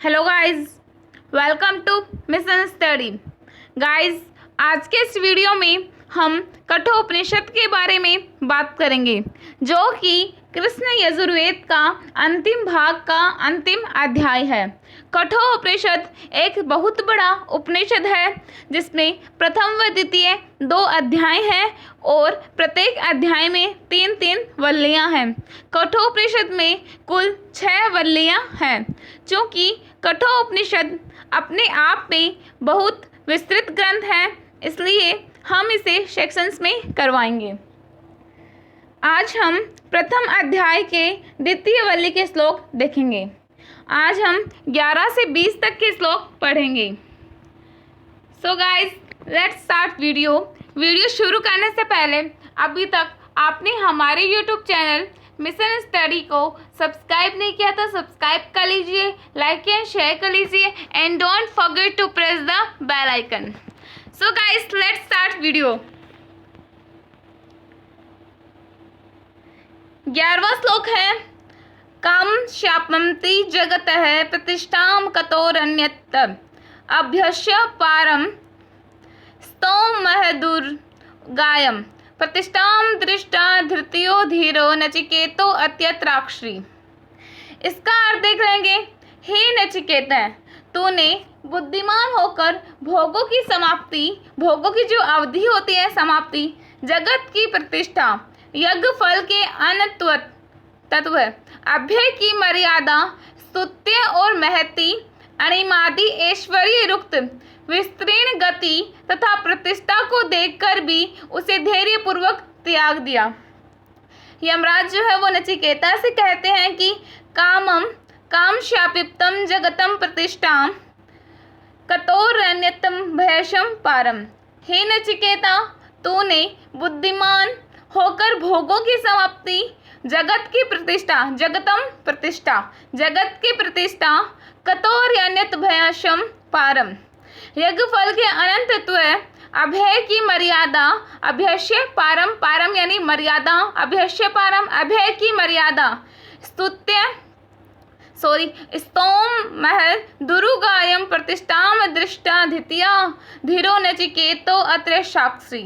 Hello guys, welcome to mission study. Guys, आज के इस वीडियो में हम कठोपनिषद के बारे में बात करेंगे, जो कि कृष्ण यजुर्वेद का अंतिम भाग का अंतिम अध्याय है। कठोपनिषद एक बहुत बड़ा उपनिषद है, जिसमें प्रथम व द्वितीय 2 अध्याय हैं और प्रत्येक अध्याय में 3-3 वल्लियाँ हैं। कठोपनिषद में कुल 6 वल्लियाँ हैं। चूँकि कठोपनिषद अपने आप में बहुत विस्तृत ग्रंथ है, इसलिए हम इसे सेक्शंस में करवाएंगे। आज हम प्रथम अध्याय के द्वितीय वल्ली के श्लोक देखेंगे। आज हम 11 से 20 तक के श्लोक पढ़ेंगे। सो गाइज, लेट्स स्टार्ट वीडियो शुरू करने से पहले अभी तक आपने हमारे यूट्यूब चैनल मिशन स्टडी को सब्सक्राइब नहीं किया तो सब्सक्राइब कर लीजिए, लाइक एंड शेयर कर लीजिए and don't forget to press the bell icon. So guys, let's start video. 11वां श्लोक है, काम शापमति जगतः प्रतिष्ठां कतोरन्यत् अभ्यस्य पारम स्तोम महदुर्गायम प्रतिष्ठां दृष्टा धृतियो धीरो नचिकेतो अत्यत्राक्षी। इसका अर्थ देख लेंगे। हे नचिकेता, तूने बुद्धिमान होकर भोगों की समाप्ति, भोगों की जो अवधि होती है समाप्ति, जगत की प्रतिष्ठा, यज्ञ फल के अनंत तत्व, अभय की मर्यादा, स्तुत्य और महती, अणिमादि ऐश्वर्य रुक्त विस्तीर्ण गति तथा प्रतिष्ठा को देखकर भी उसे धैर्य पूर्वक त्याग दिया। यमराज जो है वो नचिकेता से कहते हैं कि काम शापितम जगतम प्रतिष्ठा कतोरन्यतम भयशम पारम। हे नचिकेता, तूने बुद्धिमान होकर भोगों की समाप्ति, जगत की प्रतिष्ठा, जगत की प्रतिष्ठा, कतोरन्यत भयशम पारम, यज्ञ फल के अनंत तत्व, अभय की मर्यादा, अभयस्य पारम, पारम यानी मर्यादा, अभयस्य पारम, अभय की मर्यादा, स्तोम महल दुरुगायम प्रतिष्ठाम दृष्टा धितिया धीरो नचिकेतो अत्र साक्षी।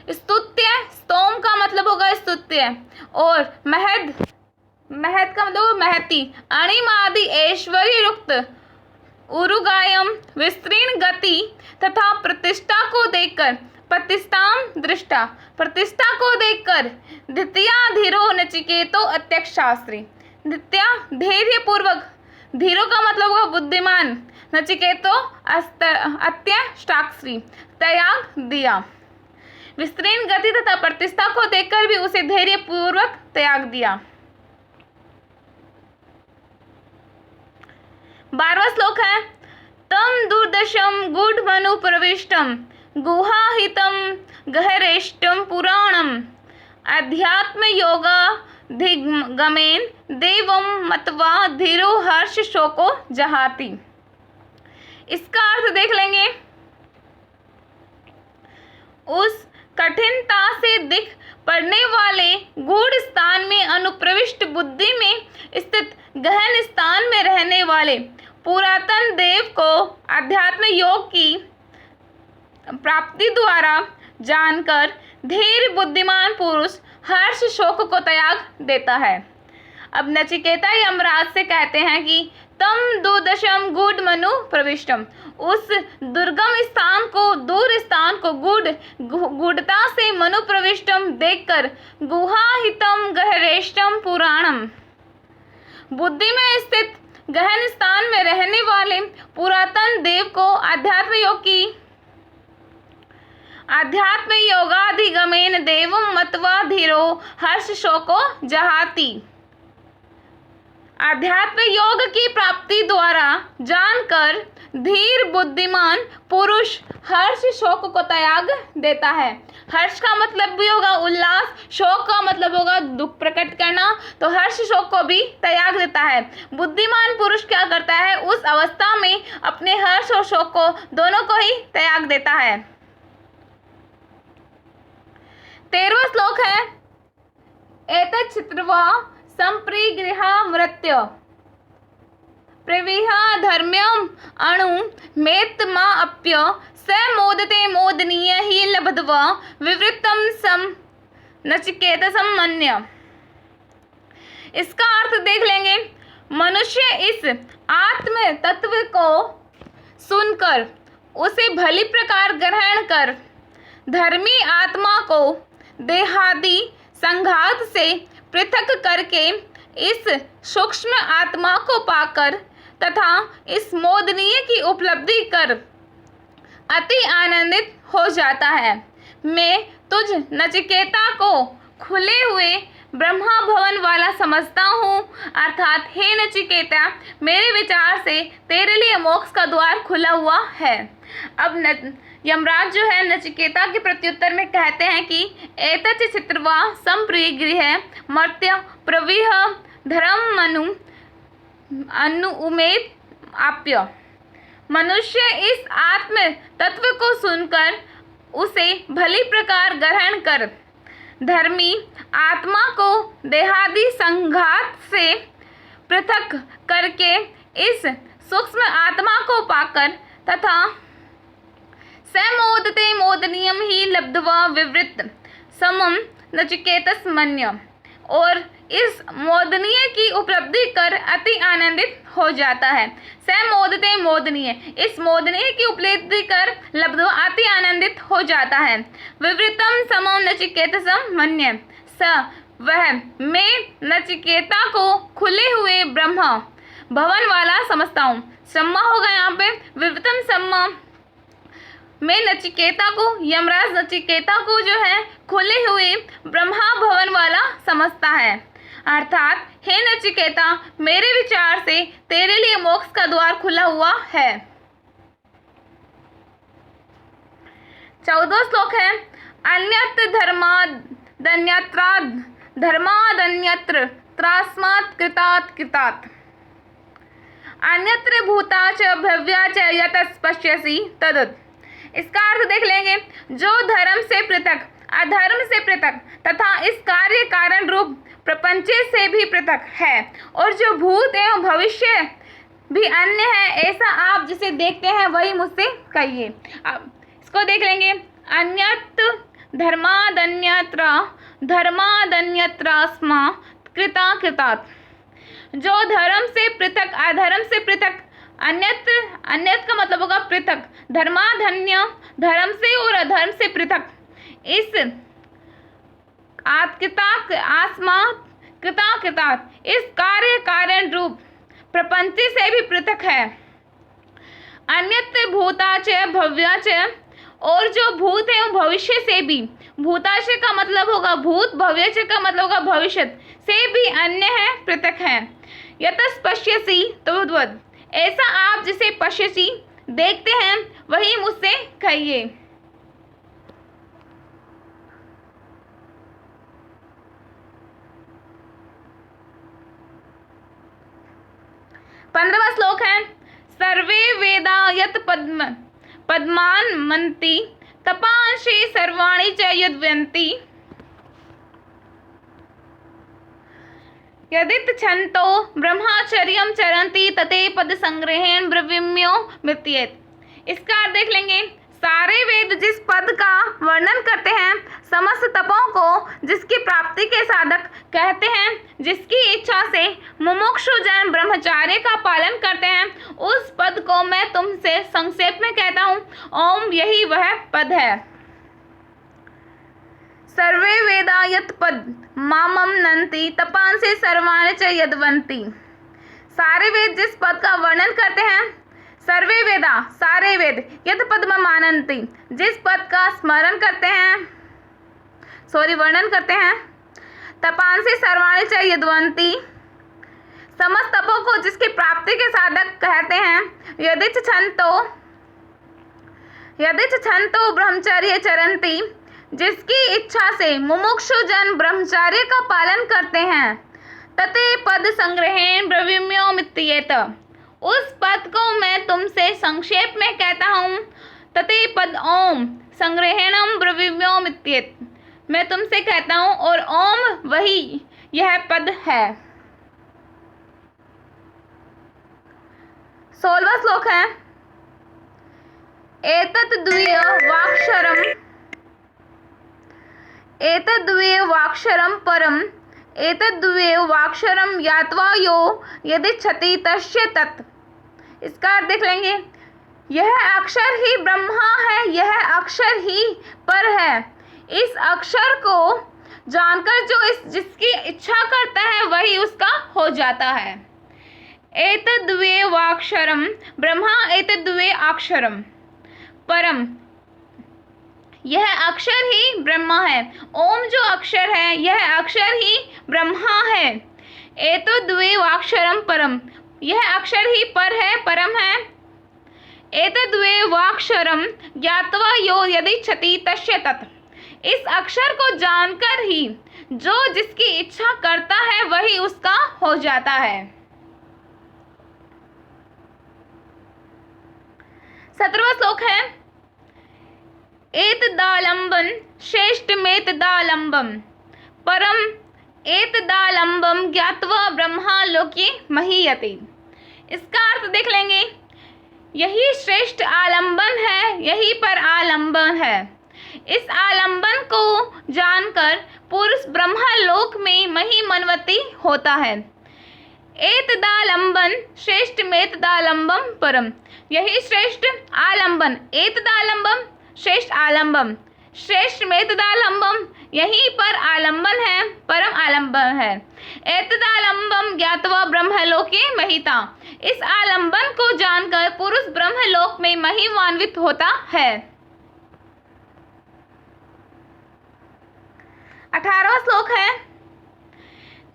स्तोम का मतलब होगा स्तुत्य, और महद का मतलब महती, अणिमादि ऐश्वर्य युक्त, उरुगायम विस्तीर्ण गति तथा प्रतिष्ठा को देखकर, प्रतिष्ठाम दृष्टा, प्रतिष्ठा को देखकर, द्वितीया धीरो नचिकेतो अत्यक्ष शास्त्री, द्वितीया धैर्य पूर्वक, धीरो का मतलब होगा बुद्धिमान, नचिकेतो अत्यष्टाक्षी त्याग दिया, विस्तीर्ण गति तथा प्रतिष्ठा को देखकर भी उसे धैर्य पूर्वक त्याग दिया। 12वां श्लोक है, तम दुर्दशम गूढ़मनु प्रविष्टम गुहाहितम गहरेष्टम पुराणम अध्यात्म योगाधिगमेन देवम मत्वा धीरो हर्ष शोको जहाति। इसका अर्थ देख लेंगे। उस कठिनता से दिख पड़ने वाले गूढ़ स्थान में अनुप्रविष्ट, बुद्धि में स्थित गहन स्थान में रहने वाले पुरातन देव को अध्यात्म योग की प्राप्ति द्वारा जानकर धीर बुद्धिमान पुरुष हर्ष शोक को त्याग देता है। अब नचिकेता यमराज से कहते हैं कि तम दुर्दशम गूढ़ मनु प्रविष्टम, उस दुर्गम स्थान को, दूर स्थान को गूढ़ता से मनु प्रविष्टम देखकर, गुहाहितम गहरेष्टम पुराणम, बुद्धि में स्थित गहन स्थान में रहने वाले पुरातन देव को अध्यात्म योगाधिगमेन देवम मत्वा धीरो हर्ष शोको जहाति। अध्यात्म योग की प्राप्ति द्वारा जानकर धीर बुद्धिमान पुरुष हर्ष शोक को त्याग देता है। हर्ष का मतलब भी होगा उल्लास, शोक का मतलब होगा दुख प्रकट करना, तो हर्ष शोक को भी त्याग देता है। बुद्धिमान पुरुष क्या करता है, उस अवस्था में अपने हर्ष और शोक को दोनों को ही त्याग देता है। 13वां श्लोक है, एतत् चित्रवा संप्रिगृहा मृत्य प्रविह धर्म्यम अणु मेत्मा अप्य स मोदते मोदनीय ही लब्ध्वा विवृतम सम नचिकेतसम मन्य। इसका अर्थ देख लेंगे। मनुष्य इस आत्म तत्व को सुनकर उसे भली प्रकार ग्रहण कर धर्मी आत्मा को देहादि संघात से पृथक करके इस सूक्ष्म आत्मा को पाकर तथा इस मोदनीय की उपलब्धि कर अति आनंदित हो जाता है। मैं तुझ नचिकेता को खुले हुए ब्रह्मा भवन वाला समझता हूँ, अर्थात हे नचिकेता, मेरे विचार से तेरे लिए मोक्ष का द्वार खुला हुआ है। अब यमराज जो है नचिकेता के प्रत्युत्तर में कहते हैं कि एतच चित्रवा संप्रिय गृह मर्त्य प्रविह धर्म मनु अनुमेत आप्य। मनुष्य इस आत्म तत्व को सुनकर उसे भली प्रकार ग्रहण कर धर्मी आत्मा को देहादि संघात से पृथक करके इस सूक्ष्म आत्मा को पाकर तथा समोदते मोदनीयम ही लब्ध्वा विवृत समम नचिकेतस मन्य, और इस मोदनीय की उपलब्धि कर अति आनंदित हो जाता है। समोदते मोदनीय, इस मोदनीय की उपलब्धि कर लब्ध्वा अति आनंदित हो जाता है। विवृतम समम नचिकेतसम मन्य, स वह मैं नचिकेता को खुले हुए ब्रह्म भवन वाला समझता हूँ। सम्मा होगा यहाँ पे विवृतम सम्मा, मैं नचिकेता को, यमराज नचिकेता को जो है खुले हुए ब्रह्मा भवन वाला समझता है, अर्थात हे नचिकेता, मेरे विचार से तेरे लिए मोक्ष का द्वार खुला हुआ है। 14वां श्लोक है अन्यत्र धर्मादन्यत्राद धर्मादन्यत्र त्रास्मात् कृतात् कृतात् अन्यत्र भूता च भव्या च यतः पश्यसि तद्। इसका अर्थ देख लेंगे। जो धर्म से पृथक, अधर्म से पृथक तथा इस कार्य कारण रूप प्रपंच से भी पृथक है और जो भूत एवं भविष्य भी अन्य है, ऐसा आप जिसे देखते हैं वही मुझसे कहिए। अब इसको देख लेंगे। अन्यत्र धर्मादन्यत्र धर्मादन्यत्रास्मात् कृता कृतात्। जो धर्म से पृथक, अधर्म से पृथक, अन्यत्र, अन्यत्र का मतलब होगा पृथक, धर्माधन्य धर्म से और अधर्म से पृथक, इस कृता इस कार्य कारण रूप प्रपंच से भी पृथक है। अन्यत्र भूता च भव्या च, और जो भूत है वो भविष्य से भी, भूताशय का मतलब होगा भूत, भव्यच का मतलब होगा भविष्य से भी अन्य है, पृथक है। यतः पश्यसि तद्वद्, ऐसा आप जिसे पश्यसि देखते हैं वही मुझसे कहिए। 15वां श्लोक है सर्वे वेदा यत् पद्मान मनति तपांशे सर्वाणि च यद्वन्ति यदिच्छन्तो ब्रह्मचर्यं चरन्ति तते पद संग्रहेण ब्रवीम्यो मृत्येत। इसका अर्थ देख लेंगे। सारे वेद जिस पद का वर्णन करते हैं, समस्त तपों को जिसकी प्राप्ति के साधक कहते हैं, जिसकी इच्छा से मुमुक्षु जन ब्रह्मचार्य का पालन करते हैं, उस पद को मैं तुमसे संक्षेप में कहता हूँ। ओम, यही वह पद है। सर्वे वेदा यत् पद मामम नन्ति तपांसि सर्वाणि च यद्वन्ति। सारे वेद जिस पद का वर्णन करते हैं, सर्वे वेदा सारे वेद, यत् पद्म मानन्ति जिस पद का स्मरण करते हैं, वर्णन करते हैं, तपांसि सर्वाणि च यद्वन्ति समस्त तपों को जिसकी प्राप्ति के साधक कहते हैं, यदिच्छन्तो ब्रह्मचर्य चरन्ति जिसकी इच्छा से मुमुक्षु जन ब्रह्मचर्य का पालन करते हैं, तते पद संग्रहेण ब्रवीम्यो मित्येत। उस पद को मैं तुमसे संक्षेप में कहता हूँ। तते पद ओम संग्रहेणम ब्रवीम्यो मित्येत, मैं तुमसे कहता हूँ और ओम वही यह पद है। 16वां श्लोक है, एतद्द्वयवाक्षरं परम एतद्द्वयवाक्षरं ज्ञात्वा यो यदिच्छति तस्य तत्। इसका अर्थ देख लेंगे। यह अक्षर ही ब्रह्मा है, यह अक्षर ही पर है। इस अक्षर को जानकर जो जिसकी इच्छा करता है वही उसका हो जाता है। एतद्द्वयवाक्षरं ब्रह्मा एतद्द्वयवाक्षरं परम, यह अक्षर ही ब्रह्मा है। ओम जो अक्षर है यह अक्षर ही ब्रह्मा है। एतद्द्वयवाक्षरं परम, यह अक्षर ही पर है, परम है। एतद्द्वयवाक्षरं ज्ञात्वा यो यदिच्छति तस्य तत्, इस अक्षर को जानकर ही जो जिसकी इच्छा करता है वही उसका हो जाता है। 17वां श्लोक है, एतदालंबं श्रेष्ठमेतदालंबं परम एतदालंबं ज्ञात्वा ब्रह्मा लोके महीयते। इसका अर्थ देख लेंगे। यही श्रेष्ठ आलंबन है, यही पर आलंबन है। इस आलंबन को जानकर पुरुष ब्रह्मलोक में महिमन्वती होता है। एतदालंबन श्रेष्ठमेतदालंबं परम, यही श्रेष्ठ आलंबन, एतदालंबम श्रेष्ठ आलंबम, श्रेष्ठमेतदालंबम यहीं पर आलंबन है, परम आलंबन है। एतदालंबम ज्ञात्वा ब्रह्मलोके महिता, इस आलंबन को जानकर पुरुष ब्रह्मलोक में महिमान्वित होता है। 18वां श्लोक है,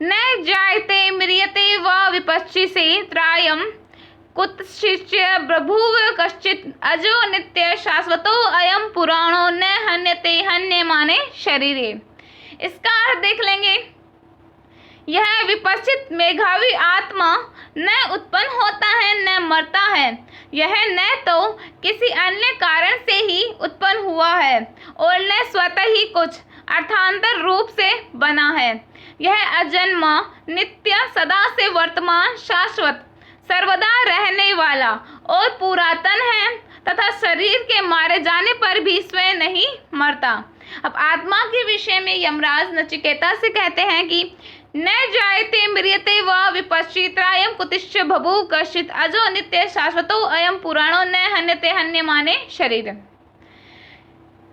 न जायते म्रियते व विपश्चिसे त्रायं कुतश्चित् बभूव कश्चित् अजो नित्य शाश्वतो अयम पुराणो न हन्यते हन्यमाने शरीरे। इसका अर्थ देख लेंगे। यह विपश्चित मेघावी आत्मा न उत्पन्न होता है न मरता है। यह न तो किसी अन्य कारण से ही उत्पन्न हुआ है और न स्वतः ही कुछ अर्थांतर रूप से बना है। यह अजन्मा, नित्य, सदा से वर्तमान, शाश्वत, सर्वदा रहने वाला और पुरातन है तथा शरीर के मारे जाने पर भी स्वयं नहीं मरता। अब आत्मा के विषय में यमराज नचिकेता से कहते हैं कि न जायते म्रियते व विपश्चित्रायम कुतिश्च बभूव कश्चित् अजो नित्य शाश्वतो अयम पुराणो न हन्यते हन्यमाने शरीर।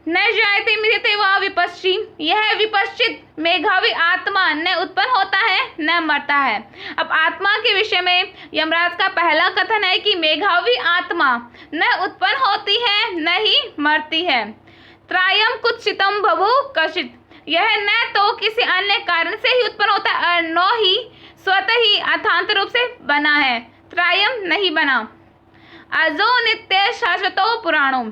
न जायते म्रियते व विपश्चि, यह विपश्चित मेघावी आत्मा न उत्पन्न होता है न मरता है। अब आत्मा के विषय में यमराज का पहला कथन है कि मेघावी आत्मा न उत्पन्न होती है न ही मरती है। त्रायम कुत्सितम बभूव कश्चित्, यह न तो किसी अन्य कारण से ही उत्पन्न होता है और न ही स्वतः ही अर्थांतर रूप से बना है। त्रायम नहीं बना। अजो नित्य शाश्वतो पुराणो,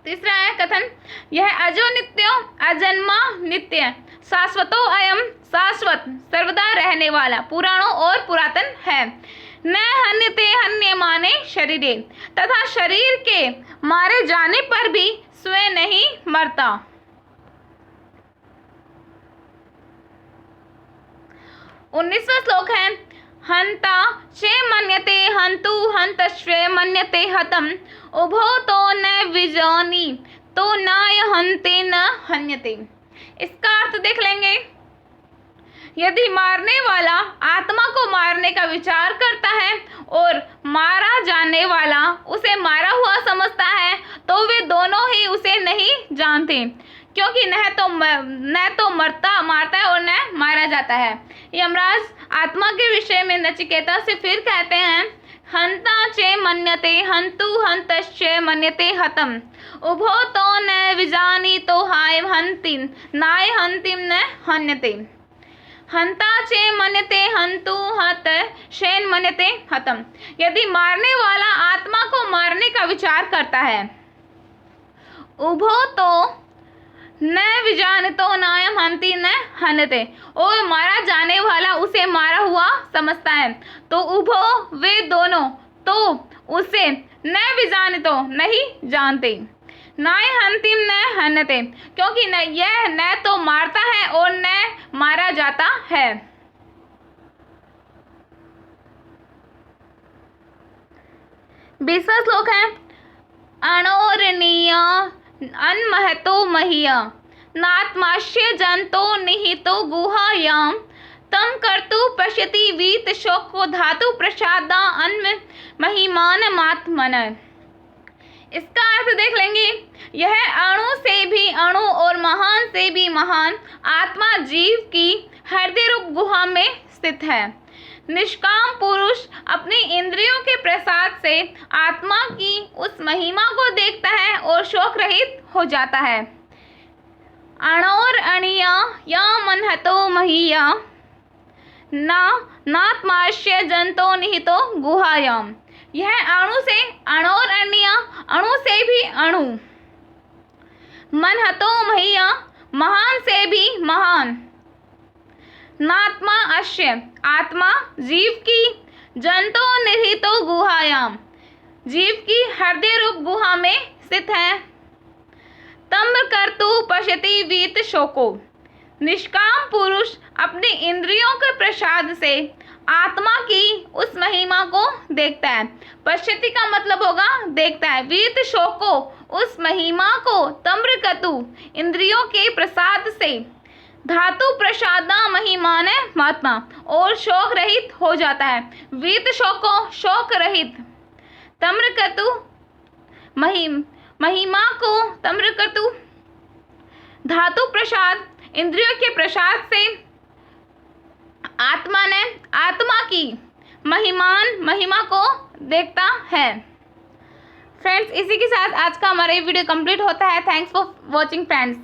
तीसरा है कथन, यह अजो नित्यो, अजन्मा, नित्य, शाश्वतो अयम, शाश्वत, सर्वदा रहने वाला, पुराणों और पुरातन है। न हन्यते हन्यमाने शरीरे, तथा शरीर के मारे जाने पर भी स्वयं नहीं मरता। 19वां श्लोक है, हंता चे मन्यते हंतु हंतश्वे मन्यते हतम उभो तो न विजानी तो नाय हंते न हन्यते। इसका अर्थ देख लेंगे। यदि मारने वाला आत्मा को मारने का विचार करता है और मारा जाने वाला उसे मारा हुआ समझता है तो वे दोनों ही उसे नहीं जानते, क्योंकि न तो मारता है और न मारा जाता है। यमराज आत्मा के विषय में नचिकेता से फिर कहते हैं, हंता चे मन्यते हंतु हंतश्चे मन्यते हतम उभो तो न विजानी तो हाय हंतिम नाय हंतिम न हन्यते। हंता चे मन्यते हंतु हत शेन मन्यते हतम, यदि मारने वाला आत्मा को मारने का विचार करता है, उभो तो न विजानितो नायम हंति न हन्यते, और मारा जाने वाला उसे मारा हुआ समझता है, तो उभो वे दोनों तो उसे न विजानितो नहीं जानते, नाय हंतिम न हन्यते, क्योंकि यह न तो मारता है और न मारा जाता है। 20वां श्लोक है अणोरणीय अन्महतो मह्य नात्माश्य जंतो निहितो गुहायां तम कर्तु पश्यति वीत शोको धातु प्रसादा अन्म महिमान मात्मन। इसका अर्थ देख लेंगे। यह अणु से भी अणु और महान से भी महान आत्मा जीव की हृदय रूप गुहा में स्थित है। निष्काम पुरुष अपनी इंद्रियों के प्रसाद से आत्मा की उस महिमा को देखता है और शोक रहित हो जाता है। अणोर अणिया या मनहतो महिया नात्माश्य जंतो निहितो गुहायाम। यह अणु से अणोर अणिया, अणु से भी अणु, मनहतो महिया, महान से भी महान, नात्मा अश्य, आत्मा जीव की, जंतो निहितो गुहायाम, जीव की हृदय रूप गुहा में स्थित है। तम कर्तु पश्यति वीत शोको। निष्काम पुरुष अपने इंद्रियों के प्रसाद से आत्मा की उस महिमा को देखता है। पश्यति का मतलब होगा देखता है। वीत शोको, उस महिमा को, तम्रकतु, इंद्रियों के प्रसाद से, धातु प्रसादा महिमान महात्मा, और शोक रहित हो जाता है। वीत शोको, शोक रहित, तम्रकतु, महिमा को, तम्रकतु, धातु प्रसाद, इंद्रियों के प्रसाद से आत्मा की महिमा को देखता है। फ्रेंड्स, इसी के साथ आज का हमारा ये वीडियो कंप्लीट होता है। Thanks for watching friends.